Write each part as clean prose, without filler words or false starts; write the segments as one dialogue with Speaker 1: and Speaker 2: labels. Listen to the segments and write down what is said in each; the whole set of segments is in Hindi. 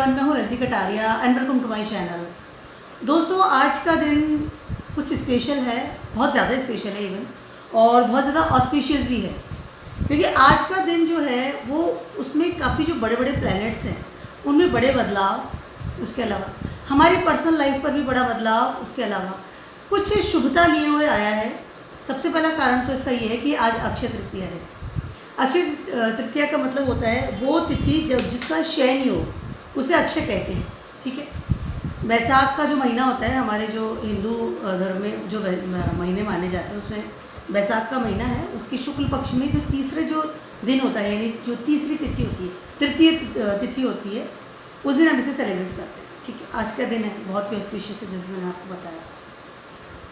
Speaker 1: एवरीवन, मैं हूँ Rajni Kataria and welcome to my channel. दोस्तों, आज का दिन कुछ स्पेशल है, बहुत ज़्यादा स्पेशल है इवन, और बहुत ज़्यादा ऑस्पिशियस भी है, क्योंकि आज का दिन जो है वो उसमें काफ़ी जो बड़े बड़े प्लैनेट्स हैं उनमें बड़े बदलाव, उसके अलावा हमारी पर्सनल लाइफ पर भी बड़ा बदलाव, उसके अलावा कुछ शुभता लिए हुए आया है। सबसे पहला कारण तो इसका ये है कि आज अक्षय तृतीया है। अक्षय तृतीया का मतलब होता है वो तिथि जब जिसका शयन योग, उसे अक्षय कहते हैं। ठीक है, बैसाख का जो महीना होता है, हमारे जो हिंदू धर्म में जो महीने माने जाते हैं उसमें बैसाख का महीना है, उसकी शुक्ल पक्ष में जो तीसरे जो दिन होता है, यानी जो तीसरी तिथि होती है, तृतीय तिथि होती है, उस दिन हम इसे सेलिब्रेट करते हैं। ठीक है, आज का दिन है बहुत ही ऑस्पिशियस है, जैसे मैंने आपको बताया।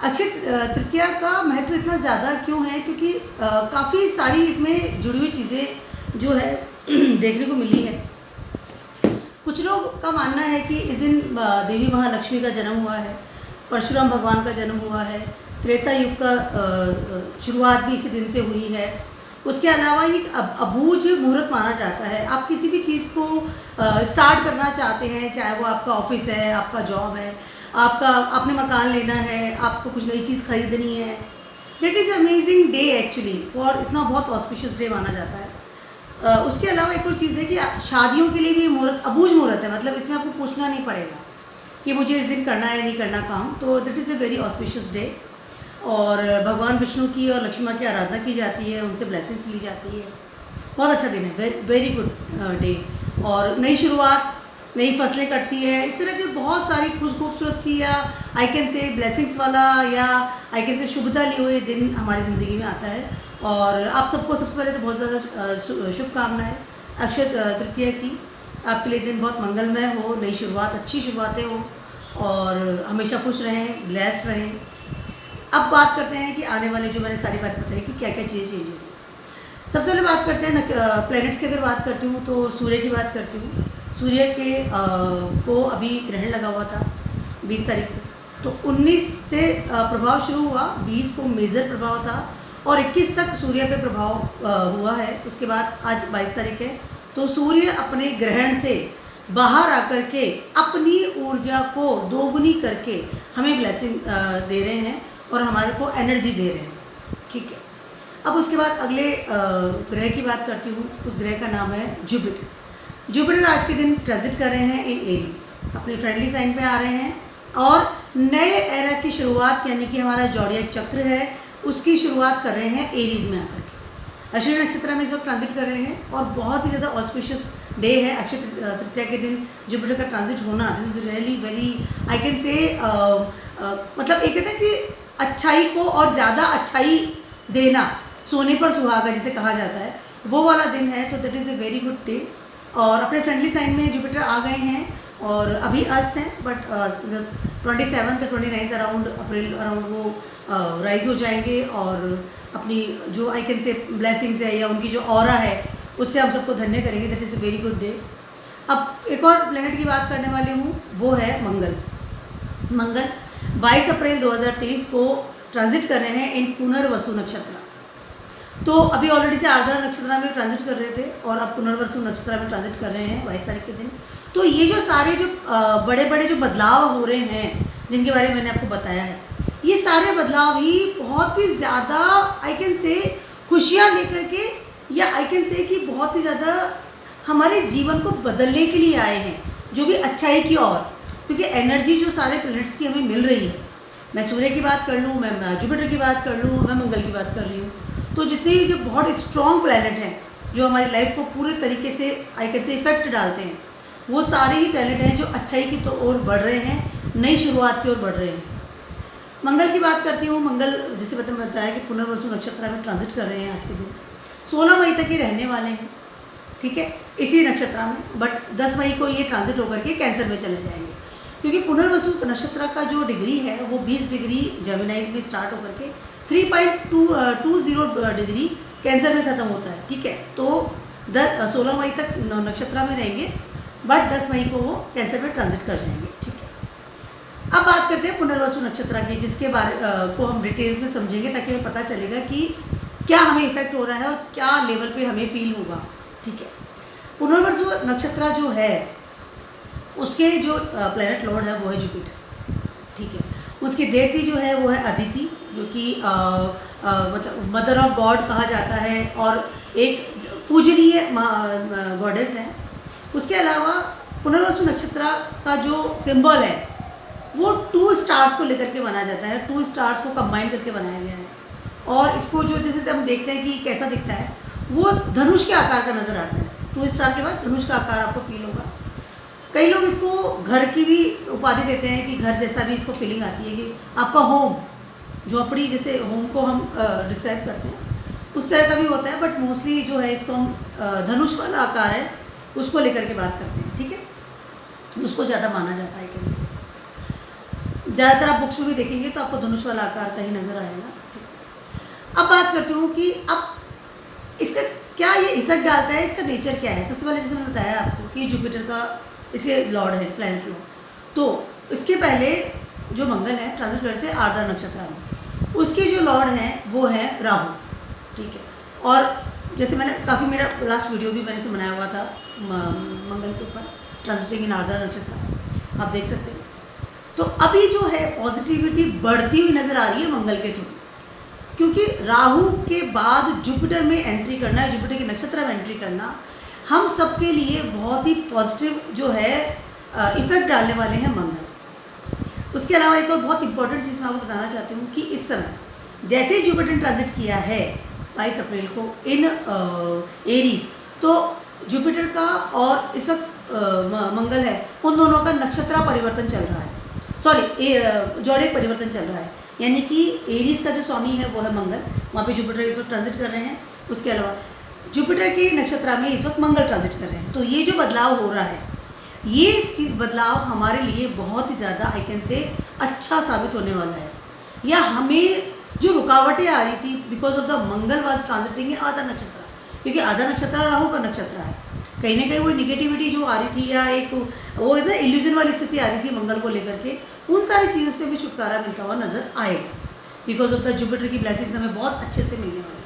Speaker 1: अक्षय तृतीया का महत्व इतना ज़्यादा क्यों है, क्योंकि काफ़ी सारी इसमें जुड़ी हुई चीज़ें जो है देखने को मिली है। कुछ लोग का मानना है कि इस दिन देवी महालक्ष्मी का जन्म हुआ है, परशुराम भगवान का जन्म हुआ है, त्रेता युग का शुरुआत भी इसी दिन से हुई है। उसके अलावा ये अबूझ मुहूर्त माना जाता है। आप किसी भी चीज़ को स्टार्ट करना चाहते हैं, चाहे वो आपका ऑफिस है, आपका जॉब है, आपने मकान लेना है, आपको कुछ नई चीज़ खरीदनी है, that is amazing day actually for, इतना बहुत ऑस्पिशियस डे माना जाता है। उसके अलावा एक और चीज़ है कि शादियों के लिए भी मुहूर्त अबूझ मुहूर्त है, मतलब इसमें आपको पूछना नहीं पड़ेगा कि मुझे इस दिन करना है नहीं करना काम, तो that is a very auspicious day. और भगवान विष्णु की और लक्ष्मी माँ की आराधना की जाती है, उनसे ब्लेसिंग्स ली जाती है। बहुत अच्छा दिन है, वेरी गुड डे। और नई शुरुआत, नई फसलें कटती है, इस तरह की बहुत सारी खूबसूरत सी, या आई कैन से ब्लेसिंग्स वाला, या आई कैन से शुभता लिए हुए दिन हमारी ज़िंदगी में आता है। और आप सबको सबसे पहले तो बहुत ज़्यादा शुभकामनाएं अक्षय तृतीया की। आपके लिए दिन बहुत मंगलमय हो, नई शुरुआत, अच्छी शुरुआतें हो, और हमेशा खुश रहें, ब्लेस्ड रहें। अब बात करते हैं कि आने वाले, जो मैंने सारी बातें बताई कि क्या क्या चीज़ें चेंज हो रही है। सबसे पहले बात करते हैं प्लैनेट्स की। अगर बात करती हूँ तो सूर्य की बात करती हूँ। सूर्य के को अभी ग्रहण लगा हुआ था 20 तारीख को, तो 19 से प्रभाव शुरू हुआ, 20 को मेजर प्रभाव था और 21 तक सूर्य पे प्रभाव हुआ है। उसके बाद आज 22 तारीख है, तो सूर्य अपने ग्रहण से बाहर आकर के अपनी ऊर्जा को दोगुनी करके हमें ब्लेसिंग दे रहे हैं और हमारे को एनर्जी दे रहे हैं। ठीक है, अब उसके बाद अगले ग्रह की बात करती हूँ। उस ग्रह का नाम है जुपिटर। जुपिटर आज के दिन ट्रांजिट कर रहे हैं इन एरीज, अपने फ्रेंडली साइन पे आ रहे हैं और नए एरा की शुरुआत, यानी कि हमारा जॉडियक चक्र है, उसकी शुरुआत कर रहे हैं एरीज में आकर के। अश्विनी नक्षत्र में इस वक्त ट्रांजिट कर रहे हैं और बहुत ही ज़्यादा ऑस्पिशियस डे है। अक्षय तृतीया के दिन जुपिटर का ट्रांजिट होना, this is really very, I can say, मतलब एक कहते हैं कि अच्छाई को और ज़्यादा अच्छाई देना, सोने पर सुहागा जिसे कहा जाता है, वो वाला दिन है। तो that is a very good day. और अपने फ्रेंडली साइन में जुपिटर आ गए हैं और अभी अस्त हैं, बट 27 या 29 अराउंड अप्रैल अराउंड वो राइज हो जाएंगे और अपनी जो आई कैन से ब्लेसिंग्स है या उनकी जो ऑरा है उससे हम सबको धन्य करेंगे। That is a very good day. अब एक और प्लैनेट की बात करने वाली हूँ, वो है मंगल। मंगल 22 अप्रैल 2023 को ट्रांजिट कर रहे हैं इन पुनर्वसु नक्षत्र। तो अभी ऑलरेडी से आर्द्रा नक्षत्र में ट्रांजिट कर रहे थे और अब पुनर्वसु नक्षत्र में ट्रांजिट कर रहे हैं 22 तारीख के दिन। तो ये जो सारे जो बड़े बड़े जो बदलाव हो रहे हैं, जिनके बारे में मैंने आपको बताया है, ये सारे बदलाव ही बहुत ही ज़्यादा आई कैन से खुशियाँ लेकर के, या आई कैन से कि बहुत ही ज़्यादा हमारे जीवन को बदलने के लिए आए हैं, जो भी अच्छाई की ओर। क्योंकि एनर्जी जो सारे प्लैनेट्स की हमें मिल रही है, मैं सूर्य की बात कर लूँ, मैं जुपिटर की बात कर लूँ, मैं मंगल की बात कर रही हूँ, तो जितने जो बहुत स्ट्रॉन्ग प्लैनेट हैं जो हमारी लाइफ को पूरे तरीके से आई कैन से इफेक्ट डालते हैं, वो सारे ही प्लैनेट हैं जो अच्छाई की तो ओर बढ़ रहे हैं, नई शुरुआत की ओर बढ़ रहे हैं। मंगल की बात करती हूँ। मंगल जैसे बताया कि पुनर्वसु नक्षत्र में ट्रांजिट कर रहे हैं आज के दिन, 16 मई तक ही रहने वाले हैं। ठीक है, इसी नक्षत्र में, बट 10 मई को ये ट्रांजिट होकर के कैंसर में चले जाएंगे, क्योंकि पुनर्वसु नक्षत्र का जो डिग्री है वो 20 डिग्री जेमिनाइज में स्टार्ट होकर के 3.20 डिग्री कैंसर में ख़त्म होता है। ठीक है, तो 16 मई तक नक्षत्र में रहेंगे, बट 10 मई को वो कैंसर में ट्रांजिट कर जाएंगे। ठीक है, अब बात करते हैं पुनर्वसु नक्षत्र की, जिसके बारे को हम डिटेल्स में समझेंगे ताकि हमें पता चलेगा कि क्या हमें इफेक्ट हो रहा है और क्या लेवल पे हमें फील होगा। ठीक है, पुनर्वसु नक्षत्र जो है उसके जो प्लैनेट लॉर्ड है वो है जुपिटर, ठीक है। उसकी देवती जो है वो है अदिति, जो कि मतलब मदर ऑफ गॉड कहा जाता है और एक पूजनीय गॉडेस है। उसके अलावा पुनर्वसु नक्षत्र का जो सिंबल है वो 2 स्टार्स को लेकर के बनाया जाता है, 2 स्टार्स को कंबाइन करके बनाया गया है। और इसको जो जैसे हम देखते हैं कि कैसा दिखता है, वो धनुष के आकार का नज़र आता है। 2 स्टार के बाद धनुष का आकार आपको फील होगा। कई लोग इसको घर की भी उपाधि देते हैं कि घर जैसा भी इसको फीलिंग आती है कि आपका होम, झोपड़ी जैसे होम को हम डिस्क्राइब करते हैं उस तरह का भी होता है, बट मोस्टली जो है इसको हम धनुष वाला आकार है उसको लेकर के बात करते हैं, ठीक है। उसको ज़्यादा माना जाता है कैसे, ज़्यादातर आप बुक्स में भी देखेंगे तो आपको धनुष वाला आकार का ही नज़र आएगा, ठीक है। अब बात करती हूँ कि अब इसका क्या ये इफेक्ट डालता है, इसका नेचर क्या है। सबसे पहले जैसे मैंने बताया आपको कि जुपिटर का इसके लॉर्ड है, प्लैनेट लॉर्ड। तो इसके पहले जो मंगल है ट्रांजिट करते हैं आर्द्रा नक्षत्र में, उसके जो लॉर्ड हैं वो है राहु, ठीक है। और जैसे मैंने काफ़ी मेरा लास्ट वीडियो भी मैंने से बनाया हुआ था मंगल के ऊपर, ट्रांजिटिंग इन आर्द्रा नक्षत्र, आप देख सकते हैं। तो अभी जो है पॉजिटिविटी बढ़ती हुई नज़र आ रही है मंगल के थ्रू, क्योंकि राहु के बाद जुपिटर में एंट्री करना है, जुपिटर के नक्षत्र में एंट्री करना हम सबके लिए बहुत ही पॉजिटिव जो है इफेक्ट डालने वाले हैं मंगल। उसके अलावा एक और बहुत इंपॉर्टेंट चीज़ मैं आपको बताना चाहती हूँ कि इस समय जैसे ही जुपिटर ट्रांजिट किया है 22 अप्रैल को इन एरीज, तो जुपिटर का और इस वक्त मंगल है, उन दोनों का नक्षत्र परिवर्तन चल रहा है, सॉरी जोड़े परिवर्तन चल रहा है। यानी कि एरीज का जो स्वामी है वो है मंगल, वहाँ पे जुपिटर इस वक्त ट्रांजिट कर रहे हैं। उसके अलावा जुपिटर के नक्षत्र में इस वक्त मंगल ट्रांजिट कर रहे हैं। तो ये जो बदलाव हो रहा है, ये चीज़ बदलाव हमारे लिए बहुत ही ज़्यादा आई कैन से अच्छा साबित होने वाला है। या हमें जो रुकावटें आ रही थी because of the Mangal was transiting in आधा नक्षत्र, क्योंकि आधा नक्षत्र राहु का नक्षत्र है, कहीं ना कहीं वो निगेटिविटी जो आ रही थी या एक वो ना इल्यूजन वाली स्थिति आ रही थी मंगल को लेकर के, उन सारी चीज़ों से भी छुटकारा मिलता हुआ नजर आएगा। बिकॉज ऑफ द जुपिटर की ब्लेसिंग्स हमें बहुत अच्छे से मिलने वाली है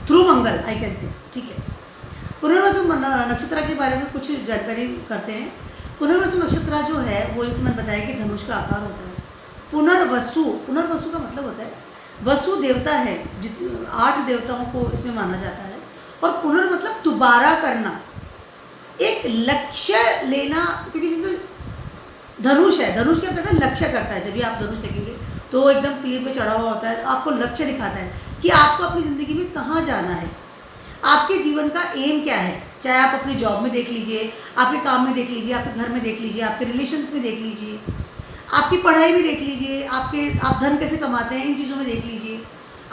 Speaker 1: through Mangal I can say, ठीक है। पुनर्वसु नक्षत्र के बारे में कुछ जानकारी करते हैं। पुनर्वसु नक्षत्र जो है वो जिसमें मैंने बताया कि धनुष का आकार होता है। पुनर्वसु का मतलब होता है, वसु देवता है, 8 देवताओं को इसमें माना जाता है। और पुनर् मतलब दोबारा करना, एक लक्ष्य लेना, क्योंकि जैसे धनुष है, धनुष क्या करता है, लक्ष्य करता है। जब भी आप धनुष देखेंगे तो एकदम तीर पे चढ़ा हुआ होता है, आपको लक्ष्य दिखाता है कि आपको अपनी ज़िंदगी में कहाँ जाना है, आपके जीवन का एम क्या है। चाहे आप अपनी जॉब में देख लीजिए, आपके काम में देख लीजिए, आपके घर में देख लीजिए, आपके रिलेशंस में देख लीजिए, आपकी पढ़ाई में देख लीजिए, आप धन कैसे कमाते हैं, इन चीज़ों में देख लीजिए।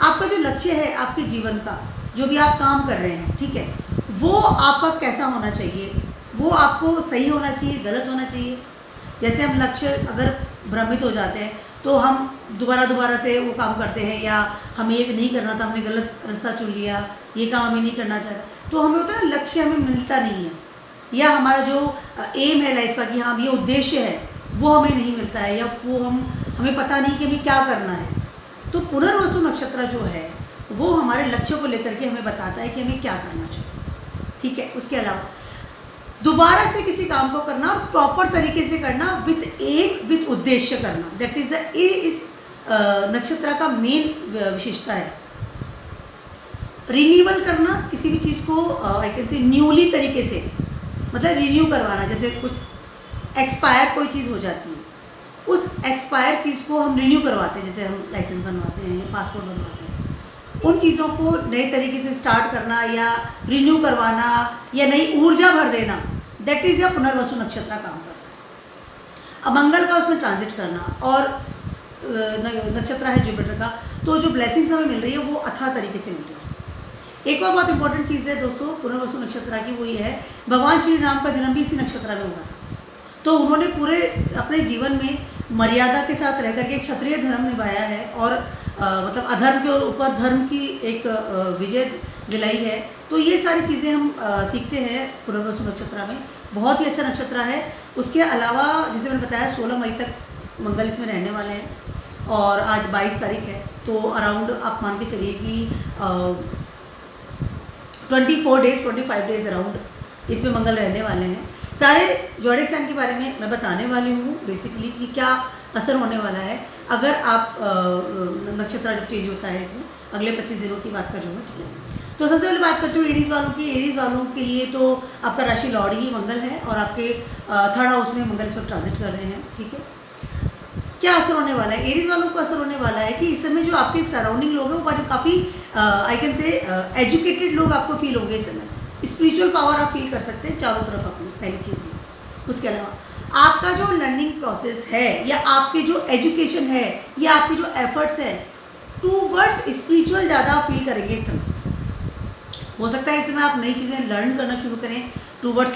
Speaker 1: आपका जो लक्ष्य है आपके जीवन का, जो भी आप काम कर रहे हैं, ठीक है, वो आपका कैसा होना चाहिए, वो आपको सही होना चाहिए, गलत होना चाहिए। जैसे हम लक्ष्य अगर भ्रमित हो जाते हैं तो हम दोबारा से वो काम करते हैं, या हमें एक नहीं करना था, हमने गलत रास्ता चुन लिया, ये काम हमें नहीं करना चाहता, तो हमें होता है ना लक्ष्य हमें मिलता नहीं है, या हमारा जो एम है लाइफ का कि हाँ ये उद्देश्य है वो हमें नहीं मिलता है, या वो हमें पता नहीं कि हमें क्या करना है। तो पुनर्वसु नक्षत्र जो है वो हमारे लक्ष्य को लेकर के हमें बताता है कि हमें क्या करना चाहिए, ठीक है। उसके अलावा दोबारा से किसी काम को करना और प्रॉपर तरीके से करना, विथ एम, विथ उद्देश्य करना, दैट इज ए इस नक्षत्र का मेन विशेषता है। रिन्यूअल करना किसी भी चीज़ को आई कैन से न्यूली तरीके से, मतलब रिन्यू करवाना। जैसे कुछ एक्सपायर कोई चीज़ हो जाती है, उस एक्सपायर चीज़ को हम रिन्यू करवाते हैं, जैसे हम लाइसेंस बनवाते हैं, पासपोर्ट बनवाते हैं, उन चीज़ों को नए तरीके से स्टार्ट करना या रिन्यू करवाना या नई ऊर्जा भर देना, दैट इज़ या पुनर्वसु नक्षत्र काम करता है। अब मंगल का उसमें ट्रांजिट करना और नक्षत्र है जुपिटर का, तो जो ब्लेसिंग्स हमें मिल रही है वो अथाह तरीके से मिल रही है। एक और बहुत इंपॉर्टेंट चीज़ है दोस्तों पुनर्वसु नक्षत्र की, वो ये है भगवान श्री राम का जन्म भी इसी नक्षत्र में हुआ था। तो उन्होंने पूरे अपने जीवन में मर्यादा के साथ रह करके क्षत्रिय धर्म निभाया है और मतलब अधर्म के ऊपर धर्म की एक विजय दिलाई है। तो ये सारी चीज़ें हम सीखते हैं पुनर्वसु नक्षत्र में। बहुत ही अच्छा नक्षत्र है। उसके अलावा जैसे मैंने बताया 16 मई तक मंगल इसमें रहने वाले हैं और आज 22 तारीख है, तो अराउंड आप मान के चलिए कि 25 डेज अराउंड इसमें मंगल रहने वाले हैं। सारे ज़ोडिएक साइन के बारे में मैं बताने वाली हूँ बेसिकली कि क्या असर होने वाला है अगर आप नक्षत्र जब चेंज होता है इसमें, अगले 25 दिनों की बात कर रही हूँ, ठीक है। तो सबसे पहले बात करती हूँ एरीज वालों की। एरीज वालों के लिए तो आपका राशि लॉर्ड ही मंगल है और आपके 3rd हाउस में मंगल इस वक्त ट्रांजिट कर रहे हैं, ठीक है। क्या असर होने वाला है एरीज वालों को? असर होने वाला है कि इस समय जो आपके सराउंडिंग लोग हैं वो काफ़ी आई कैन से एजुकेटेड लोग आपको फील होंगे इस समय। स्पिरिचुअल पावर आप फील कर सकते हैं चारों तरफ अपनी, पहली चीज़ है। उसके अलावा आपका जो लर्निंग प्रोसेस है या आपके जो एजुकेशन है या आपके जो एफर्ट्स है टूवर्ड्स स्पिरिचुअल ज़्यादा आप फील करेंगे इस समय। हो सकता है इस समय आप नई चीज़ें लर्न करना शुरू करें टूवर्ड्स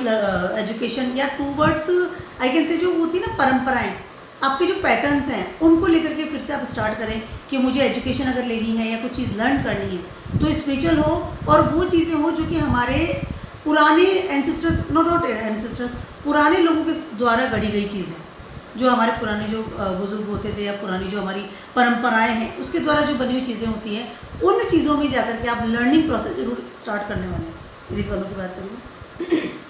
Speaker 1: एजुकेशन या टूवर्ड्स आई कैन से जो होती है ना परंपराएं, आपके जो पैटर्न्स हैं उनको लेकर के फिर से आप स्टार्ट करें कि मुझे एजुकेशन अगर लेनी है या कुछ चीज़ लर्न करनी है तो स्पिरिचुअल हो और वो चीज़ें हो जो कि हमारे पुराने एंसेस्टर्स, नॉट एंसेस्टर्स, पुराने लोगों के द्वारा गढ़ी गई चीज़ें, जो हमारे पुराने जो बुजुर्ग होते थे या पुरानी जो हमारी परंपराएं हैं उसके द्वारा जो बनी हुई चीज़ें होती हैं, उन चीज़ों में जाकर के आप लर्निंग प्रोसेस जरूर स्टार्ट करने वाले हैं। एरीज वालों की बात करूँ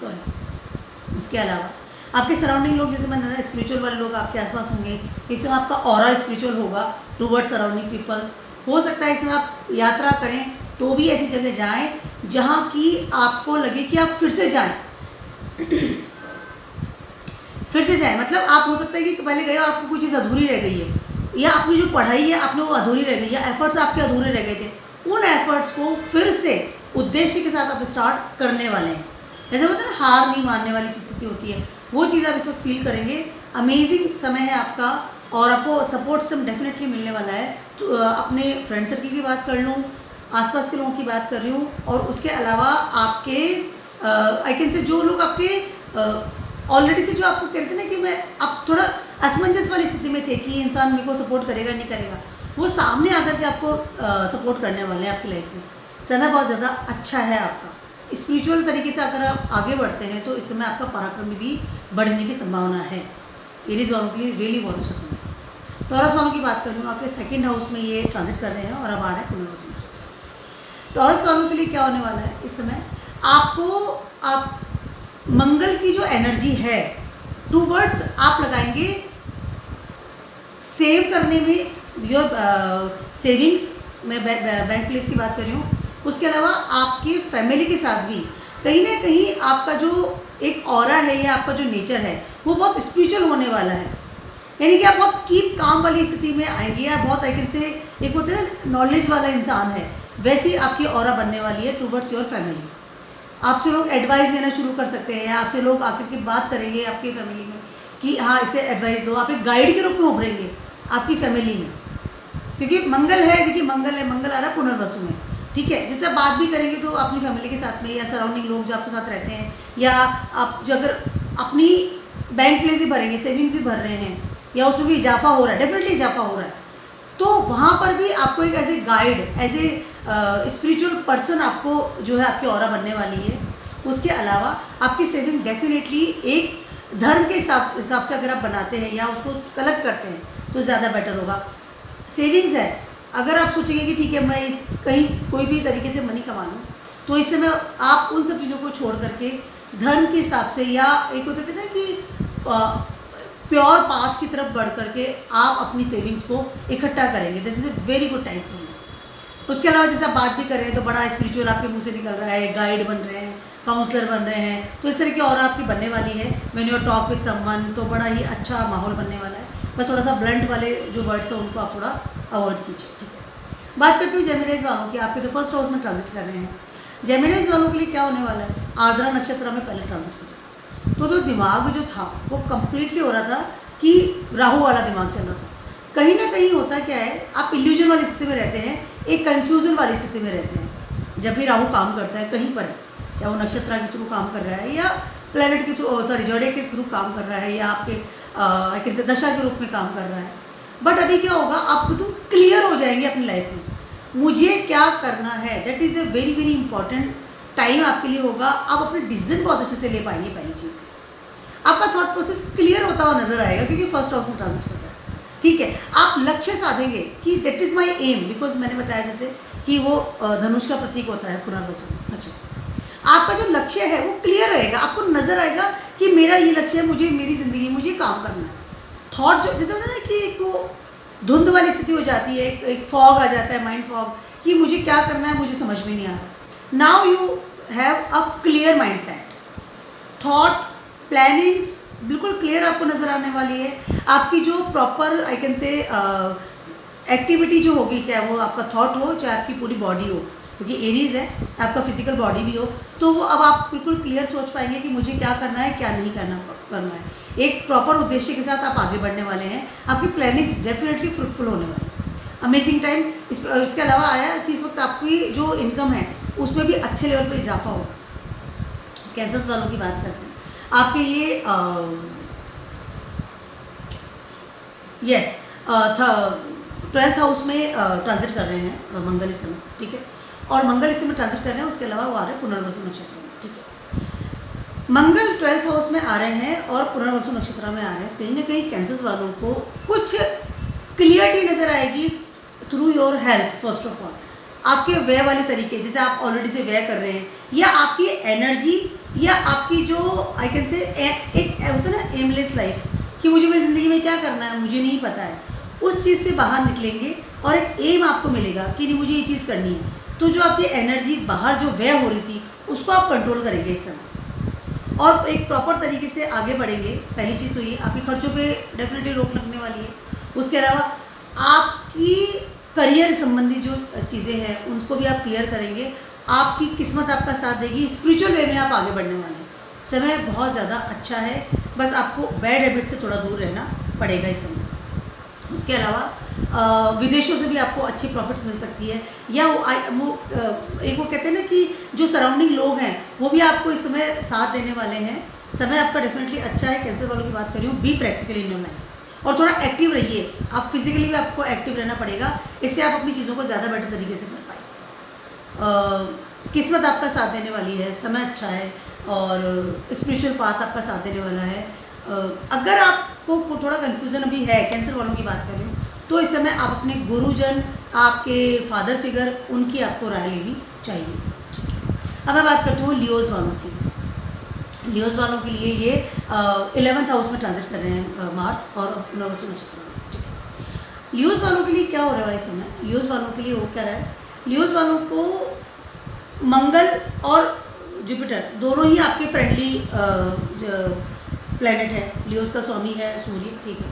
Speaker 1: सॉरी। उसके अलावा आपके सराउंडिंग लोग, जैसे मैंने स्पिरिचुअल वाले लोग आपके आसपास होंगे, इस समय आपका ऑरा स्पिरिचुअल होगा टूवर्ड्स सराउंडिंग पीपल। हो सकता है इसमें आप यात्रा करें तो भी ऐसी जगह जाएं जहां कि आपको लगे कि आप फिर से जाएं फिर से जाएं मतलब आप हो सकता है कि पहले गए और आपको कोई चीज़ अधूरी रह गई है या अपनी जो पढ़ाई है आपने वो अधूरी रह गई या एफर्ट्स आपके अधूरे रह गए थे, उन एफर्ट्स को फिर से उद्देश्य के साथ आप स्टार्ट करने वाले हैं। जैसे होता है ना हार नहीं मानने वाली स्थिति होती है, वो चीज़ आप इस वक्त फील करेंगे। अमेजिंग समय है आपका और आपको सपोर्ट सिस्टम डेफिनेटली मिलने वाला है। तो अपने फ्रेंड सर्कल की बात कर लूँ, आसपास के लोगों की बात कर रही हूँ और उसके अलावा आपके आई कैन से जो लोग आपके ऑलरेडी से जो आपको कहते हैं ना कि मैं आप थोड़ा असमंजस वाली स्थिति में थे कि इंसान मेरे को सपोर्ट करेगा नहीं करेगा, वो सामने आकर के आपको सपोर्ट करने वाले हैं आपकी लाइफ में। समय बहुत ज़्यादा अच्छा है आपका। स्पिरिचुअल तरीके से अगर आप आगे बढ़ते हैं तो इस समय आपका पराक्रम भी बढ़ने की संभावना है। एरीज वालों के लिए रियली बहुत अच्छा समय। टॉरस वालों की बात कर रही हूँ, आपके 2nd हाउस में ये ट्रांजिट कर रहे हैं और अब आ रहे हैं पुनर्वसु नक्षत्र। टॉरस वालों के लिए क्या होने वाला है इस समय? आपको आप मंगल की जो एनर्जी है टूवर्ड्स आप लगाएंगे सेव करने में, योर सेविंग्स में बैंक प्लेस की बात कर रही हूँ। उसके अलावा आपके फैमिली के साथ भी कहीं ना कहीं आपका जो एक ऑरा है या आपका जो नेचर है वो बहुत स्पिरिचुअल होने वाला है। यानी कि आप बहुत कीप काम वाली स्थिति में आएंगे या बहुत आई कैन से एक होते हैं ना नॉलेज वाला इंसान है, वैसे आपकी ऑरा बनने वाली है टूवर्ड्स योर फैमिली। आपसे लोग एडवाइस लेना शुरू कर सकते हैं या आपसे लोग आकर के बात करेंगे आपकी फैमिली में कि हाँ इसे एडवाइस दो, आप एक गाइड के रूप में उभरेंगे आपकी फैमिली में, क्योंकि मंगल है, देखिए मंगल है, मंगल आ रहा है पुनर्वसु में, ठीक है। जिससे आप बात भी करेंगे तो अपनी फैमिली के साथ में या सराउंडिंग लोग जो आपके साथ रहते हैं या आप जो अगर अपनी बैंक प्लेस भी भरेंगे, सेविंग्स भी भर रहे हैं या उसमें भी इजाफा हो रहा है, डेफिनेटली इजाफा हो रहा है, तो वहाँ पर भी आपको एक as a guide, as a spiritual person आपको जो है आपकी ऑरा बनने वाली है। उसके अलावा आपकी सेविंग डेफिनेटली एक धर्म के हिसाब से अगर आप बनाते हैं या उसको कलेक्ट करते हैं तो ज़्यादा बेटर होगा। सेविंग्स है, अगर आप सोचेंगे कि ठीक है मैं इस कहीं कोई भी तरीके से मनी कमा लूँ, तो इस समय आप उन सब चीज़ों को छोड़ करके धर्म के हिसाब से या एक होते थे ना कि प्योर पाथ की तरफ बढ़ करके आप अपनी सेविंग्स को इकट्ठा करेंगे, this is a very good time for you. उसके अलावा जैसे आप बात भी कर रहे हैं तो बड़ा स्पिरिचुअल आपके मुंह से निकल रहा है, गाइड बन रहे हैं, काउंसलर बन रहे हैं, तो इस तरह की और आपकी बनने वाली है। When you talk with someone तो बड़ा ही अच्छा माहौल बनने वाला है। बस थोड़ा सा ब्लंट वाले जो वर्ड्स हैं उनको आप थोड़ा अवॉइड कीजिए, ठीक है। बात करती हूँ जेमिनीज वालों की, आपके तो 1st हाउस में ट्रांजिट कर रहे हैं। जेमिनीज वालों के लिए क्या होने वाला है? आर्द्रा नक्षत्र में पहले ट्रांजिट कर रहे हैं, तो जो दिमाग जो था वो कम्प्लीटली हो रहा था कि राहु वाला दिमाग चल रहा था। कहीं ना कहीं होता क्या है, आप इल्यूजन वाली स्थिति में रहते हैं, एक कन्फ्यूजन वाली स्थिति में रहते हैं। जब भी राहु काम करता है कहीं पर, चाहे वो नक्षत्र के थ्रू काम कर रहा है या प्लेनेट के थ्रू, सॉरी ज़ोडिएक के थ्रू काम कर रहा है या आपके कैसे दशा के रूप में काम कर रहा है। बट अभी क्या होगा, आपको तो क्लियर हो जाएंगे अपनी लाइफ में मुझे क्या करना है। That is a very very important time आपके लिए होगा। आप अपने डिसीजन बहुत अच्छे से ले पाएंगे। पहली चीज़ आपका थॉट प्रोसेस क्लियर होता हुआ नजर आएगा क्योंकि 1st हाउस में ट्रांजिट कर रहा है, ठीक है। आप लक्ष्य साधेंगे कि that is my aim, because मैंने बताया जैसे कि वो धनुष का प्रतीक होता है पुनर्वसु नक्षत्र। आपका जो लक्ष्य है वो क्लियर रहेगा, आपको नज़र आएगा कि मेरा ये लक्ष्य है, मुझे मेरी ज़िंदगी मुझे काम करना है। थॉट जो जैसे होता है ना कि एक वो धुंध वाली स्थिति हो जाती है, एक फॉग आ जाता है, माइंड फॉग, कि मुझे क्या करना है मुझे समझ में नहीं आ रहा। Now you have a clear mind set, thought plannings बिल्कुल क्लियर आपको नज़र आने वाली है। आपकी जो proper I can say activity जो होगी, चाहे वो आपका थॉट हो चाहे आपकी पूरी बॉडी हो, क्योंकि एरीज है, आपका फिजिकल बॉडी भी हो, तो वो अब आप बिल्कुल क्लियर सोच पाएंगे कि मुझे क्या करना है क्या नहीं करना है। एक प्रॉपर उद्देश्य के साथ आप आगे बढ़ने वाले हैं, आपकी प्लानिंग्स डेफिनेटली फ्रूटफुल होने वाली है। Amazing time. इसके अलावा आया कि इस वक्त आपकी जो इनकम है उसमें भी अच्छे लेवल पे इजाफा होगा। कैंसर्स वालों की बात करते हैं, आपके ये यस 12th हाउस में ट्रांजिट कर रहे हैं मंगल इस समय, ठीक है, और मंगल इस समय ट्रांजिट कर रहे हैं। उसके अलावा वो आ रहे हैं पुनर्वसु नक्षत्र में, ठीक है। मंगल 12th हाउस में आ रहे हैं और पुनर्वसु नक्षत्र में आ रहे हैं। कहीं ना कहीं कैंसर्स वालों को कुछ क्लियरिटी नज़र आएगी through your health. First of all आपके व्यय वाले तरीके, जैसे आप ऑलरेडी से व्यय कर रहे हैं, या आपकी एनर्जी, या आपकी जो आई कैन से एक होता है ना एमलेस लाइफ, कि मुझे मेरी ज़िंदगी में क्या करना है मुझे नहीं पता है, उस चीज़ से बाहर निकलेंगे और एक एम आपको मिलेगा कि नहीं मुझे ये चीज़ करनी है। तो जो आपकी एनर्जी बाहर जो व्यय हो रही थी उसको आप कंट्रोल करेंगे इस समय, और एक प्रॉपर तरीके से आगे बढ़ेंगे। पहली चीज़ तो ये, आपके खर्चों पे डेफिनेटली रोक लगने वाली है। उसके अलावा आपकी करियर संबंधी जो चीज़ें हैं उनको भी आप क्लियर करेंगे। आपकी किस्मत आपका साथ देगी, स्पिरिचुअल वे में आप आगे बढ़ने वाले हैं। समय बहुत ज़्यादा अच्छा है, बस आपको बैड हैबिट से थोड़ा दूर रहना पड़ेगा इस समय। उसके अलावा विदेशों से भी आपको अच्छी प्रॉफिट्स मिल सकती है, या एक वो कहते हैं ना कि जो सराउंडिंग लोग हैं वो भी आपको इस समय साथ देने वाले हैं। समय आपका डेफिनेटली अच्छा है। कैंसर वालों की बात कर रही हूँ, be practical in your life, और थोड़ा एक्टिव रहिए। आप फिजिकली भी आपको एक्टिव रहना पड़ेगा, इससे आप अपनी चीज़ों को ज़्यादा बेटर तरीके से कर पाए। किस्मत आपका साथ देने वाली है, समय अच्छा है, और स्पिरिचुअल पाथ आपका साथ देने वाला है। अगर आपको थोड़ा कन्फ्यूज़न अभी है, कैंसर वालों की बात कर रही हूँ, तो इस समय आप अपने गुरुजन, आपके फादर फिगर, उनकी आपको राय लेनी चाहिए, ठीक है। अब मैं बात करती हूँ लियोज़ वालों की। लियोज़ वालों के लिए ये 11th हाउस में ट्रांजिट कर रहे हैं मार्स, और पुनर्वसु नक्षत्र में, ठीक है। लियोज़ वालों के लिए क्या हो रहा है इस समय? लियोज़ वालों के लिए हो क्या रहा है? लियोज़ वालों को मंगल और जुपिटर दोनों ही आपके फ्रेंडली प्लैनेट है। लियोज़ का स्वामी है सूर्य, ठीक है।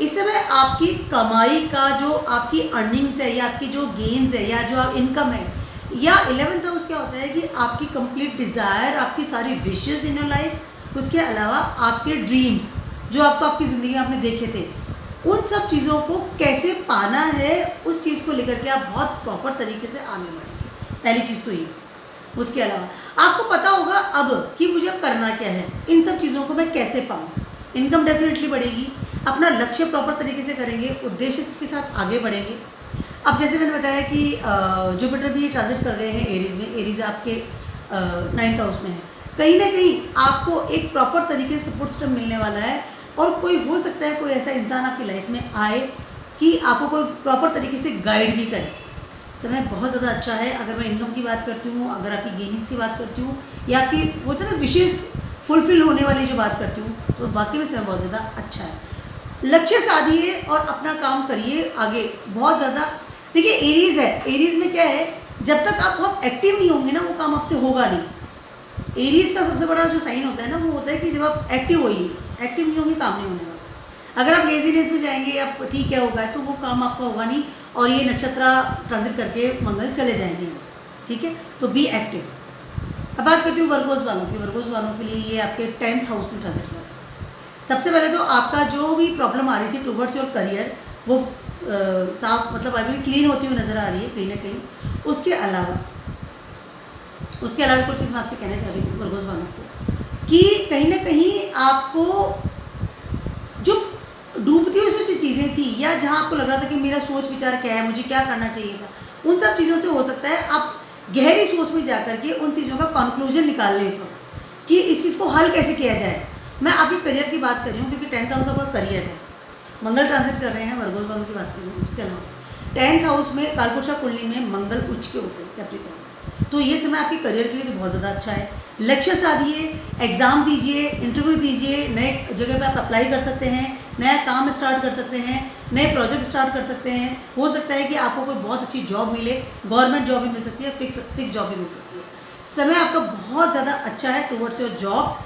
Speaker 1: इस समय आपकी कमाई का जो आपकी अर्निंग्स है, या आपकी जो गेन्स है, या जो इनकम है, या 11th हाउस क्या होता है कि आपकी कंप्लीट डिज़ायर, आपकी सारी विशेस इन योर लाइफ, उसके अलावा आपके ड्रीम्स जो आपको आपकी ज़िंदगी में आपने देखे थे, उन सब चीज़ों को कैसे पाना है, उस चीज़ को लेकर के आप बहुत प्रॉपर तरीके से आगे बढ़ेंगे। पहली चीज़ तो ये। उसके अलावा आपको पता होगा अब कि मुझे अब करना क्या है, इन सब चीज़ों को मैं कैसे पाऊँ। इनकम डेफिनेटली बढ़ेगी, अपना लक्ष्य प्रॉपर तरीके से करेंगे, उद्देश्य के साथ आगे बढ़ेंगे। अब जैसे मैंने बताया कि जुपिटर भी ट्रांजिट कर रहे हैं एरीज में। एरीज आपके 9th हाउस में है। कहीं ना कहीं आपको एक प्रॉपर तरीके से सपोर्ट सिस्टम मिलने वाला है, और कोई हो सकता है कोई ऐसा इंसान आपकी लाइफ में आए कि आपको कोई प्रॉपर तरीके से गाइड भी करे। समय बहुत ज़्यादा अच्छा है। अगर मैं इनकम की बात करती हूँ, अगर आपकी गेनिंग की बात करती हूँ, या आपकी वो तो ना विशेष फुलफिल होने वाली जो बात करती हूँ, तो वाकई में समय बहुत ज़्यादा अच्छा है। लक्ष्य साधिए और अपना काम करिए आगे बहुत ज़्यादा। देखिए एरीज़ है, एरीज़ में क्या है, जब तक आप बहुत एक्टिव नहीं होंगे ना वो काम आपसे होगा नहीं। एरीज़ का सबसे बड़ा जो साइन होता है ना, वो होता है कि जब आप एक्टिव होइए, एक्टिव नहीं होंगे काम नहीं होने वाला। अगर आप लेजीनेस में जाएंगे, आप ठीक है होगा, तो वो काम आपका होगा नहीं, और ये नक्षत्र ट्रांजिट करके मंगल चले जाएंगे यहाँ से, ठीक है। तो बी एक्टिव। अब बात करती हूँ वर्गोज वालों की। वर्गोज वालों के लिए ये आपके 10th हाउस में ट्रांजिट कर रहे हैं। सबसे पहले तो आपका जो भी प्रॉब्लम आ रही थी टुवर्ड्स योर करियर, वो साफ मतलब अभी क्लीन होती हुई नज़र आ रही है कहीं ना कहीं। उसके अलावा कुछ चीज़ मैं आपसे कहना चाह रही हूँ वर्गोज वालों को, कि कहीं ना कहीं आपको जो डूबती हुई सोची चीज़ें थी, या जहाँ आपको लग रहा था कि मेरा सोच विचार क्या है, मुझे क्या करना चाहिए था, उन सब चीज़ों से हो सकता है आप गहरी सोच में जा कर के उन चीज़ों का कंक्लूजन निकाल लें इस वक्त, कि इस चीज़ को हल कैसे किया जाए। मैं आपके करियर की बात कर रही हूँ, क्योंकि 10th हाउस आपका करियर है। मंगल ट्रांजिट कर रहे हैं, वर्गोज वालों की बात कर रही हूँ। उसके अलावा 10th हाउस में कालपुरुषा कुंडली में मंगल उच्च के होते हैं कैप्रिकॉर्न। तो ये समय आपके करियर के लिए तो बहुत ज़्यादा अच्छा है। लक्ष्य साधिए, एग्ज़ाम दीजिए, इंटरव्यू दीजिए, नए जगह पे आप अप्लाई कर सकते हैं, नया काम स्टार्ट कर सकते हैं, नए प्रोजेक्ट स्टार्ट कर सकते हैं। हो सकता है कि आपको कोई बहुत अच्छी जॉब मिले, गवर्नमेंट जॉब भी मिल सकती है, फिक्स जॉब भी मिल सकती है। समय आपका बहुत ज़्यादा अच्छा है टूवर्ड्स योर जॉब।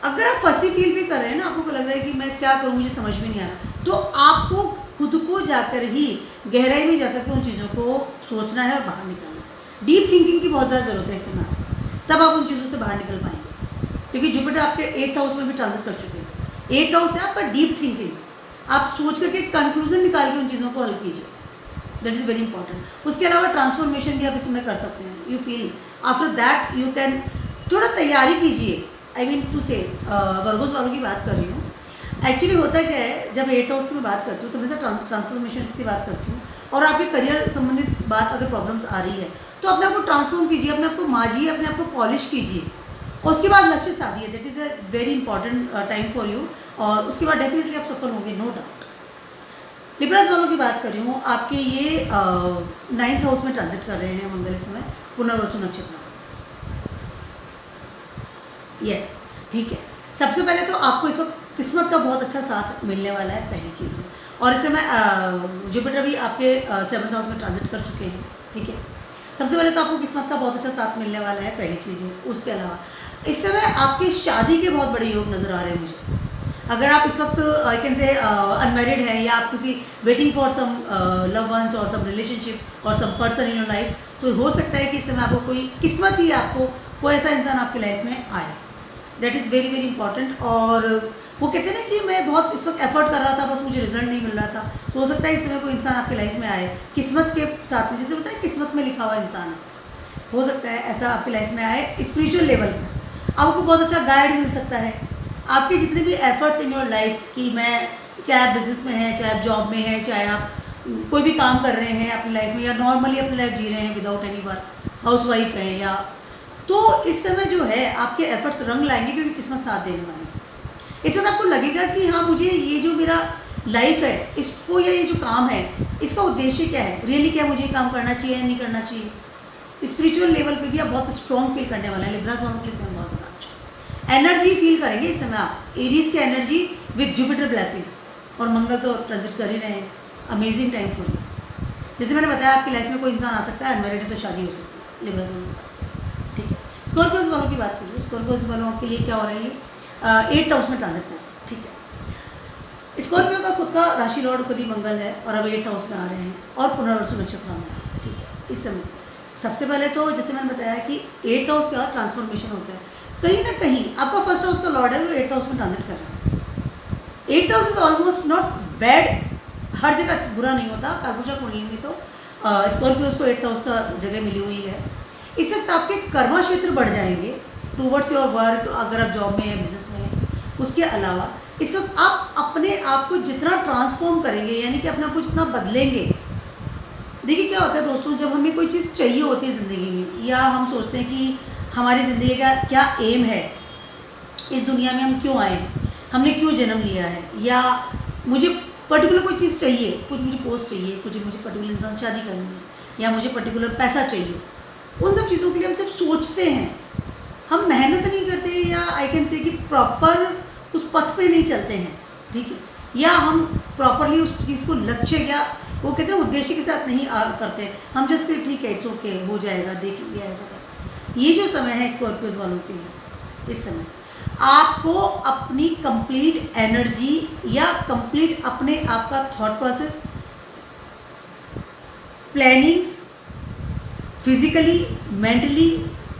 Speaker 1: अगर आप फंसी फील भी कर रहे हैं ना, आपको लग रहा है कि मैं क्या करूँ, मुझे समझ में नहीं आ रहा, तो आपको खुद को जाकर ही गहराई में जाकर के उन चीज़ों को सोचना है और बाहर निकलना है। डीप थिंकिंग की बहुत ज़्यादा ज़रूरत है इस समय, तब आप उन चीज़ों से बाहर निकल पाएंगे, क्योंकि जुपिटर आपके 8th हाउस में भी ट्रांजिट कर चुके हैं। 8th हाउस है आपका डीप थिंकिंग, आप सोच करके कंक्लूजन निकाल के उन चीज़ों को हल कीजिए, दैट इज़ वेरी इंपॉर्टेंट। उसके अलावा ट्रांसफॉर्मेशन भी आप इस समय कर सकते हैं। You feel after that you can, थोड़ा तैयारी कीजिए। आई मीन टू से वर्गोस वालों की बात कर रही हूँ। एक्चुअली होता क्या है, जब 8th हाउस की मैं बात करती हूँ तो हमेशा ट्रांसफॉर्मेशन की बात करती हूँ, और आपके करियर संबंधित बात अगर प्रॉब्लम्स आ रही है तो अपने आप को ट्रांसफॉर्म कीजिए, अपने आप को माजिए, अपने आप को पॉलिश कीजिए, और उसके बाद लक्ष्य साधिए। That is a very important time for you, और उसके बाद डेफिनेटली आप सफल होंगे, नो डाउट। लिब्रास वालों की बात कर रही हूँ, आपके ये 9th हाउस में ट्रांजिट कर रहे हैं मंगल इस समय, पुनर्वसु नक्षत्र। यस, ठीक है। सबसे पहले तो आपको इस वक्त किस्मत का बहुत अच्छा साथ मिलने वाला है, पहली चीज़ है। और इस समय जुपिटर भी आपके 7th हाउस में ट्रांजिट कर चुके हैं, ठीक है। सबसे पहले तो आपको किस्मत का बहुत अच्छा साथ मिलने वाला है, पहली चीज़ है। उसके अलावा इस समय आपके शादी के बहुत बड़े योग नज़र आ रहे हैं मुझे। अगर आप इस वक्त आई कैन से अनमैरिड हैं, या आप किसी waiting for some love ones और सम रिलेशनशिप और some person in your life, तो हो सकता है कि इस समय आपको कोई किस्मत ही आपको कोई ऐसा इंसान आपकी लाइफ में आए। That is very very important. और वो कहते हैं ना कि मैं बहुत इस वक्त एफर्ट कर रहा था, बस मुझे रिजल्ट नहीं मिल रहा था, तो हो सकता है इस समय कोई इंसान आपकी लाइफ में आए किस्मत के साथ में, जैसे होता है किस्मत में लिखा हुआ इंसान हो सकता है ऐसा आपकी लाइफ में आए। स्पिरिचुअल लेवल पर आपको बहुत अच्छा गाइड मिल सकता है। आपके जितने भी एफर्ट्स इन योर लाइफ, कि मैं चाहे आप बिजनेस में हैं, चाहे आप जॉब में हैं, चाहे आप कोई भी काम कर रहे हैं अपनी लाइफ में, या नॉर्मली अपनी लाइफ जी रहे हैं without any work, house wife हैं, या तो इस समय जो है आपके एफर्ट्स रंग लाएंगे, क्योंकि किस्मत साथ देने वाली है। इस वक्त आपको लगेगा कि हाँ, मुझे ये जो मेरा लाइफ है, इसको या ये जो काम है, इसका उद्देश्य क्या है, रियली क्या मुझे काम करना चाहिए या नहीं करना चाहिए। स्पिरिचुअल लेवल पे भी आप बहुत स्ट्रॉन्ग फील करने वाले हैं। लिब्रा वालों के लिए समय बहुत ज़्यादा अच्छा एनर्जी फील करेंगे इस समय आप। एरीज की एनर्जी विद जुपिटर ब्लेसिंग्स, और मंगल तो ट्रांजिट कर ही रहे हैं। Amazing time for you. जैसे मैंने बताया, आपकी लाइफ में कोई इंसान आ सकता है, अनमैरिड है तो शादी हो सकती है लिब्रा वालों, ठीक है। स्कॉर्पियोज वालों की बात करिए, स्कॉर्पियोज वालों के लिए क्या हो रही है, 8th हाउस में ट्रांजिट कर, ठीक है। स्कॉर्पियो का खुद का राशि लॉर्ड खुद ही मंगल है, और अब 8th हाउस में आ रहे हैं, और पुनर्वसु नक्षत्र में आ रहे हैं, ठीक है। इस समय सबसे पहले तो जैसे मैंने बताया कि 8th हाउस के बाद ट्रांसफॉर्मेशन होता है, कहीं ना कहीं आपका फर्स्ट हाउस का लॉर्ड है वो 8th हाउस में ट्रांजिट कर रहा है। 8th house is almost not bad, हर जगह बुरा नहीं होता। कर्बूजा कुंडली में तो स्कॉर्पियोज को 8th हाउस का जगह मिली हुई है। इस वक्त आपके कर्मा क्षेत्र बढ़ जाएंगे टूवर्ड्स योर वर्क, अगर आप जॉब में हैं, बिजनेस में हैं। उसके अलावा इस वक्त आप अपने आप को जितना ट्रांसफॉर्म करेंगे, यानी कि अपने आप को जितना बदलेंगे। देखिए क्या होता है दोस्तों, जब हमें कोई चीज़ चाहिए होती है ज़िंदगी में, या हम सोचते हैं कि हमारी ज़िंदगी का क्या एम है, इस दुनिया में हम क्यों आए हैं, हमने क्यों जन्म लिया है, या मुझे पर्टिकुलर कोई चीज़ चाहिए, कुछ मुझे पोस्ट चाहिए, कुछ मुझे पर्टिकुलर इंसान से शादी करनी है, या मुझे पर्टिकुलर पैसा चाहिए, उन सब चीज़ों के लिए हम सिर्फ सोचते हैं, हम मेहनत नहीं करते, या आई कैन से कि प्रॉपर उस पथ पे नहीं चलते हैं, ठीक है। या हम प्रॉपरली उस चीज़ को लक्ष्य या वो कहते हैं उद्देश्य के साथ नहीं करते, हम जस्ट से ठीक है, इट्स ओके, हो जाएगा, देखेंगे, ऐसा कर। ये जो समय है स्कॉर्पियोज वालों के लिए, इस समय आपको अपनी कंप्लीट एनर्जी या कंप्लीट अपने आप का thought process, plannings, physically, mentally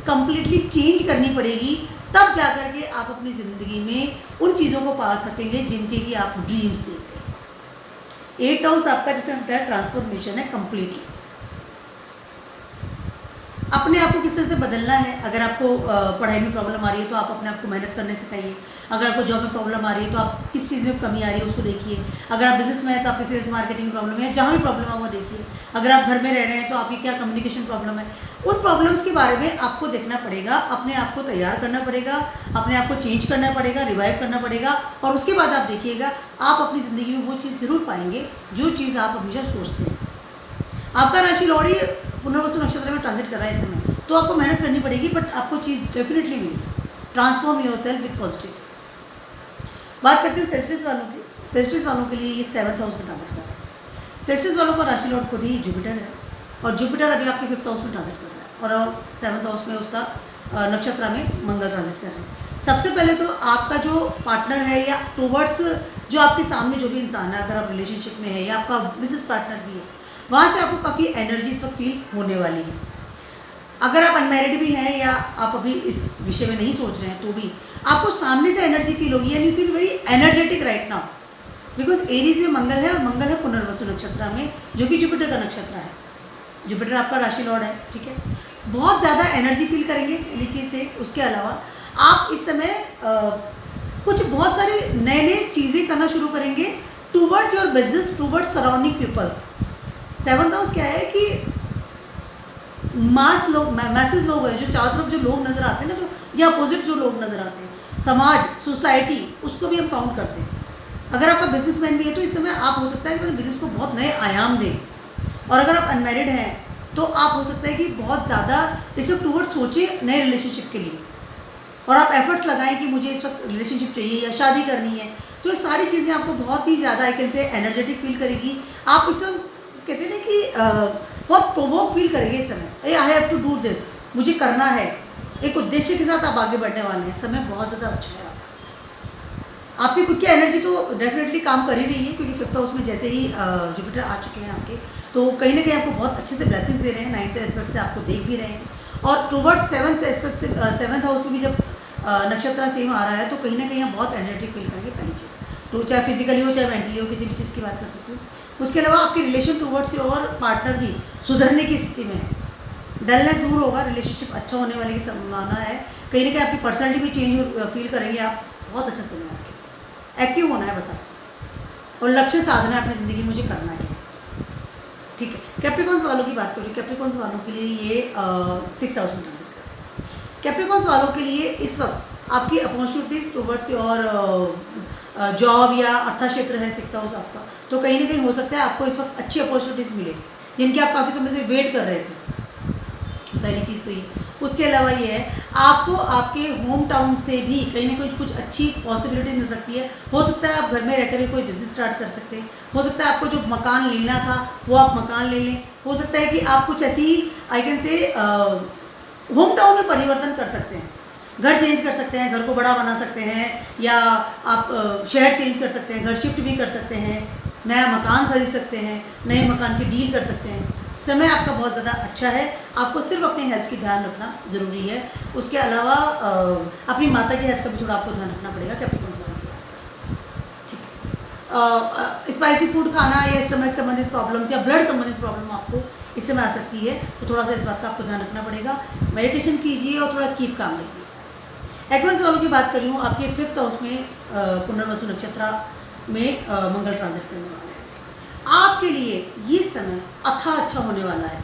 Speaker 1: completely change करनी पड़ेगी, तब जाकर के आप अपनी ज़िंदगी में उन चीज़ों को पा सकेंगे जिनके कि आप ड्रीम्स देखते हैं। 8th हाउस आपका जैसे होता है ट्रांसफॉर्मेशन है कंप्लीटली। अपने आप को किस तरह से बदलना है। अगर आपको पढ़ाई में प्रॉब्लम आ रही है तो आप अपने आप को मेहनत करने सिखाइए। अगर आपको जॉब में प्रॉब्लम आ रही है तो आप किस चीज़ में कमी आ रही है उसको देखिए। अगर आप बिजनेस में हैं तो आपकी सेल्स मार्केटिंग प्रॉब्लम है, जहाँ भी प्रॉब्लम है वो देखिए। अगर आप घर में रह रहे हैं तो आपकी क्या कम्युनिकेशन प्रॉब्लम है, उन प्रॉब्लम्स के बारे में आपको देखना पड़ेगा, अपने आप को तैयार करना पड़ेगा, अपने आप को चेंज करना पड़ेगा, रिवाइव करना पड़ेगा, और उसके बाद आप देखिएगा आप अपनी ज़िंदगी में वो चीज़ ज़रूर पाएंगे जो चीज़ आप हमेशा सोचते हैं। आपका राशि लॉर्ड पुनर्वसु नक्षत्र में ट्रांजिट कर रहा है इस समय, तो आपको मेहनत करनी पड़ेगी, बट आपको चीज़ डेफिनेटली मिलेगी। Transform your self with positive. बात करते हैं सेजिटेरियस वालों की। सेजिटेरियस वालों के लिए ये 7th हाउस में ट्रांजिट कर रहा है। सेजिटेरियस वालों का राशि लॉर्ड खुद ही जुपिटर है, और जुपिटर अभी आपके 5th हाउस में ट्रांजिट कर रहा है, और 7th हाउस में उसका नक्षत्र में मंगल ट्रांजिट कर रहे हैं। सबसे पहले तो आपका जो पार्टनर है, या टूवर्ड्स जो आपके सामने जो भी इंसान है, अगर आप रिलेशनशिप में है या आपका बिजनेस पार्टनर भी है, वहाँ से आपको काफ़ी एनर्जी इस वक्त फील होने वाली है। अगर आप अनमैरिड भी हैं या आप अभी इस विषय में नहीं सोच रहे हैं, तो भी आपको सामने से एनर्जी फील होगी, and you feel very energetic right now, because Aries में मंगल है, और मंगल है पुनर्वसु नक्षत्र में, जो कि जुपिटर का नक्षत्र है। जुपिटर आपका राशि लॉर्ड है, ठीक है। बहुत ज़्यादा एनर्जी फील करेंगे पहली चीज़ से। उसके अलावा आप इस समय कुछ बहुत सारी नए नए चीज़ें करना शुरू करेंगे towards your business, towards surrounding peoples. 7th house क्या है कि मास लोग, मैसेज लोग हैं, जो चारों तरफ जो लोग नज़र आते हैं ना, जो अपोजिट जो लोग नज़र आते हैं, समाज, सोसाइटी, उसको भी हम काउंट करते हैं। अगर आपका बिजनेसमैन भी है तो इस समय आप हो सकता है कि बिजनेस को बहुत नए आयाम दें, और अगर आप अनमैरिड हैं तो आप हो सकता है कि बहुत ज़्यादा इस वक्त टूवर्ड सोचें नए रिलेशनशिप के लिए, और आप एफर्ट्स लगाएं कि मुझे इस वक्त रिलेशनशिप चाहिए या शादी करनी है। तो ये सारी चीज़ें आपको बहुत ही ज़्यादा I can say energetic feel करेगी। आप इस समय कहते हैं ना कि बहुत प्रोवोक फील करेंगे इस समय, I have to do this, मुझे करना है, एक उद्देश्य के साथ आप आगे बढ़ने वाले हैं। समय बहुत ज़्यादा अच्छा है आपकी खुद की एनर्जी तो डेफिनेटली काम कर ही रही है, क्योंकि 5th हाउस में जैसे ही जुपिटर आ चुके हैं आपके, तो कहीं ना कहीं आपको बहुत अच्छे से ब्लेसिंग्स दे रहे हैं। 9th एस्पेक्ट से आपको देख भी रहे हैं, और टूवर्ड्स 7th एस्पेक्ट से 7th हाउस में भी जब नक्षत्र सेम आ रहा है, तो कहीं ना कहीं आप बहुत एनर्जेटिक फील करेंगे पहली चीज़। तो चाहे फिजिकली हो चाहे मेंटली हो, किसी भी चीज़ की बात कर सकते हो। उसके अलावा आपके रिलेशन टूवर्ड्स योर पार्टनर भी सुधरने की स्थिति में है। डलनेस दूर होगा, रिलेशनशिप अच्छा होने वाले की संभावना है। कहीं ना कहीं आपकी पर्सनैलिटी भी चेंज फील करेंगे आप। बहुत अच्छा समय है आपके, एक्टिव होना है बस आपको, और लक्ष्य साधना है अपनी ज़िंदगी में, मुझे करना क्या है, ठीक है। कैप्रिकॉन्स वालों की बात करूँ, कैप्रिकॉन्स वालों के लिए ये 6th हाउस में ट्रांजिट कर रहा है। कैप्रिकॉन्स वालों के लिए इस वक्त आपकी अपॉर्चुनिटीज़ टूवर्ड्स योर जॉब या अर्था क्षेत्र है 6th हाउस आपका, तो कहीं ना कहीं हो सकता है आपको इस वक्त अच्छी अपॉर्चुनिटीज़ मिले, जिनकी आप काफ़ी समय से वेट कर रहे थे। पहली चीज़ तो ये। उसके अलावा ये है, आपको आपके होम टाउन से भी कहीं ना कहीं कुछ अच्छी पॉसिबिलिटी मिल सकती है। हो सकता है आप घर में रहकर कोई बिजनेस स्टार्ट कर सकते हैं, हो सकता है आपको जो मकान लेना था वो आप मकान ले लें, हो सकता है कि आप कुछ ऐसी I can say home town में परिवर्तन कर सकते हैं, घर चेंज कर सकते हैं, घर को बड़ा बना सकते हैं, या आप शहर चेंज कर सकते हैं, घर शिफ्ट भी कर सकते हैं, नया मकान खरीद सकते हैं, नए मकान की डील कर सकते हैं। समय आपका बहुत ज़्यादा अच्छा है। आपको सिर्फ अपने हेल्थ की ध्यान रखना ज़रूरी है। उसके अलावा अपनी माता की हेल्थ का भी थोड़ा आपको ध्यान रखना पड़ेगा। कैप्रिकॉन्स वालों की बात करें, ठीक है। स्पाइसी फूड खाना या स्टमक संबंधित प्रॉब्लम्स या ब्लड संबंधित प्रॉब्लम आपको इस समय आ सकती है, तो थोड़ा सा इस बात का आपको ध्यान रखना पड़ेगा। मेडिटेशन कीजिए और थोड़ा कीप काम रहिए। एक्वेरियस वालों की बात करूँ, आपके 5th हाउस में पुनर्वसु नक्षत्र में मंगल ट्रांजिट करने वाला है। आपके लिए ये समय अच्छा होने वाला है,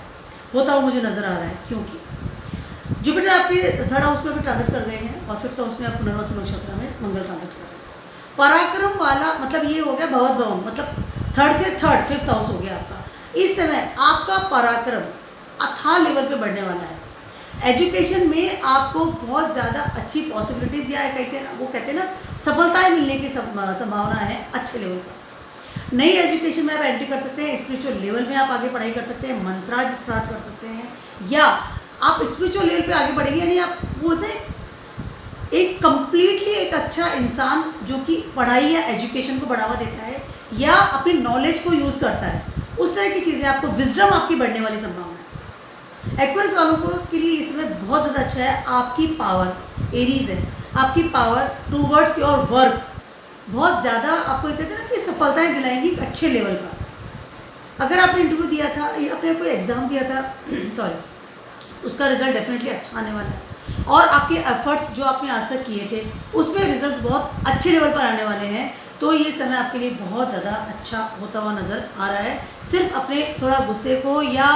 Speaker 1: होता हुआ मुझे नज़र आ रहा है, क्योंकि जुपिटर आपके 3rd हाउस में भी ट्रांजिट कर गए हैं, और 5th हाउस में आप पुनर्वसु नक्षत्र में मंगल ट्रांजिट कर रहे हैं। पराक्रम वाला मतलब ये हो गया भवत भवन, मतलब 3rd से 3rd 5th हाउस हो गया आपका। इस समय आपका पराक्रम अथाह लेवल पे बढ़ने वाला है। एजुकेशन में आपको बहुत ज़्यादा अच्छी पॉसिबिलिटीज़ या वो कहते हैं ना सफलताएं मिलने की संभावना है अच्छे लेवल पर। नई एजुकेशन में आप एंट्री कर सकते हैं, स्पिरिचुअल लेवल में आप आगे पढ़ाई कर सकते हैं, मंत्राज स्टार्ट कर सकते हैं, या आप स्पिरिचुअल लेवल पे आगे बढ़ेंगे, यानी आप बोलते हैं एक कंप्लीटली एक अच्छा इंसान जो कि पढ़ाई या एजुकेशन को बढ़ावा देता है या अपनी नॉलेज को यूज़ करता है, उस तरह की चीज़ें आपको, विजडम आपकी बढ़ने वाली संभावना है। एक्वेरियस वालों को के लिए इस समय बहुत ज़्यादा अच्छा है। आपकी पावर, एरीज है, आपकी पावर टूवर्ड्स योर वर्क बहुत ज़्यादा आपको कहते हैं ना कि सफलताएं दिलाएंगी अच्छे लेवल पर। अगर आपने इंटरव्यू दिया था या आपने कोई एग्ज़ाम दिया था सॉरी, उसका रिजल्ट डेफिनेटली अच्छा आने वाला है, और आपके एफर्ट्स जो आपने आज तक किए थे उसमें रिजल्ट्स बहुत अच्छे लेवल पर आने वाले हैं। तो ये समय आपके लिए बहुत ज़्यादा अच्छा होता हुआ नज़र आ रहा है। सिर्फ अपने थोड़ा गुस्से को या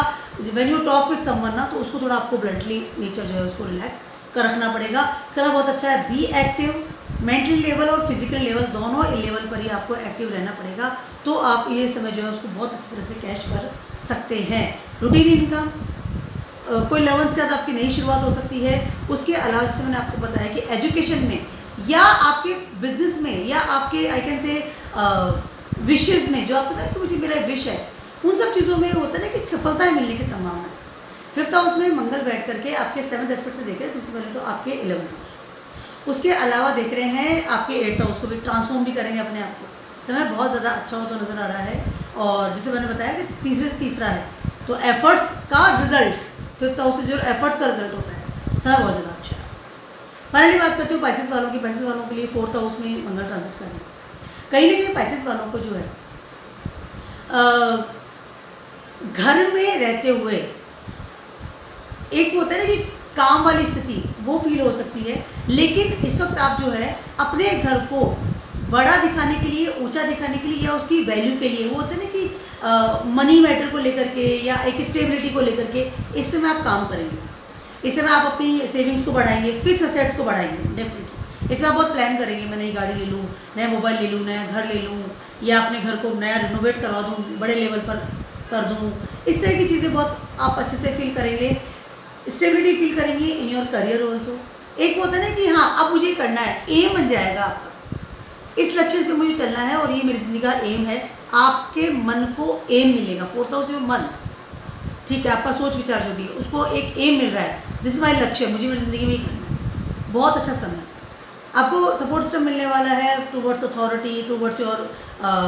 Speaker 1: when you talk with someone ना, तो उसको थोड़ा आपको ब्लंटली नेचर जो है उसको रिलैक्स कर रखना पड़ेगा। समय बहुत अच्छा है। बी एक्टिव, मेंटली लेवल और फिजिकल लेवल दोनों लेवल पर ही आपको एक्टिव रहना पड़ेगा, तो आप ये समय जो है उसको बहुत अच्छी तरह से कैच कर सकते हैं। रूटीन इनकम, कोई लेवल के साथ आपकी नई शुरुआत हो सकती है। उसके अलावा जैसे मैंने आपको बताया कि एजुकेशन में या आपके बिजनेस में या आपके आई कैन से विशेज़ में, जो आपको पता है कि मुझे मेरा विश है, उन सब चीज़ों में होता है ना कि सफलताएं मिलने की संभावना है। 5th हाउस में मंगल बैठ करके आपके 7th एस्पेक्ट से देख रहे हैं। सबसे पहले तो आपके 11th हाउस, उसके अलावा देख रहे हैं आपके 8th हाउस को भी ट्रांसफॉर्म भी करेंगे अपने आप को। समय बहुत ज़्यादा अच्छा होता नज़र आ रहा है। और जैसे मैंने बताया कि तीसरे से तीसरा है, तो एफर्ट्स का रिजल्ट 5th हाउस से जो एफर्ट्स का रिजल्ट होता है, समय बहुत ज़्यादा अच्छा है। फाइनली बात करती हूँ पाइसेस वालों की। पाइसेस वालों के लिए 4th हाउस में मंगल ट्रांजिट कर रहे हैं। कहीं ना कहीं पाइसेस वालों को जो है घर में रहते हुए एक होता है ना कि काम वाली स्थिति वो फील हो सकती है, लेकिन इस वक्त आप जो है अपने घर को बड़ा दिखाने के लिए, ऊंचा दिखाने के लिए या उसकी वैल्यू के लिए, वो होता है ना कि मनी मैटर को लेकर के या एक स्टेबिलिटी को लेकर के इस समय आप काम करेंगे। इस समय आप अपनी सेविंग्स को बढ़ाएंगे, फिक्स असेट्स को बढ़ाएंगे डेफिनेटली। इसमें आप बहुत प्लान करेंगे, मैं नई गाड़ी ले लूँ, नया मोबाइल ले लूँ, नया घर ले लूँ, या अपने घर को नया रिनोवेट करवा दूँ, बड़े लेवल पर कर दूँ। इस तरह की चीज़ें बहुत आप अच्छे से फील करेंगे, स्टेबिलिटी फील करेंगे इन योर करियर ऑल्सो। एक होता है ना कि हाँ अब मुझे करना है, एम बन जाएगा आपका, इस लक्ष्य पे मुझे चलना है और ये मेरी ज़िंदगी का एम है। आपके मन को एम मिलेगा। 4th हाउस में मन, ठीक है, आपका सोच विचार जो भी है उसको एक एम मिल रहा है, दिस इज माई लक्ष्य, मुझे मेरी ज़िंदगी में ही करना है। बहुत अच्छा समय आपको सपोर्ट सिस्टम मिलने वाला है towards authority, towards your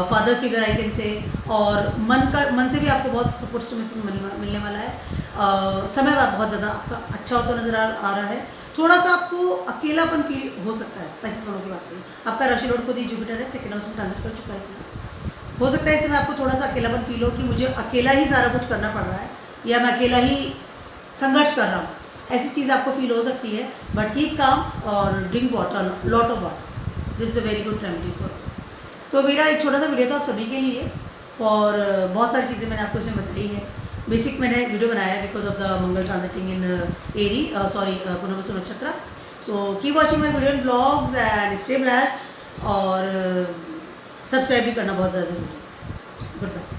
Speaker 1: father figure I can say. और मन से भी आपको बहुत सपोर्ट सिस्टम मिलने वाला है। समय बहुत ज़्यादा आपका अच्छा होता नज़र आ रहा है। थोड़ा सा आपको अकेलापन फील हो सकता है। पैसे वालों की बात करें, आपका राशि लॉर्ड खुद ही जुपिटर है, 2nd हाउस में ट्रांजिट कर चुका है। इसमें हो सकता है इसमें आपको थोड़ा सा अकेलापन फील हो कि मुझे अकेला ही सारा कुछ करना पड़ रहा है या मैं अकेला ही संघर्ष कर रहा हूँ, ऐसी चीज़ आपको फील हो सकती है। बट कीप काम और drink water, lot of water, this is a very good remedy for. तो मेरा एक छोटा सा वीडियो था आप सभी के लिए, और बहुत सारी चीज़ें मैंने आपको इसमें बताई है। बेसिक मैंने वीडियो बनाया है because of the Mangal transiting in एरी, Punarvasu nakshatra. So keep watching my video and blogs and stay blessed, और सब्सक्राइब भी करना बहुत ज़्यादा ज़रूरी है। Good bye.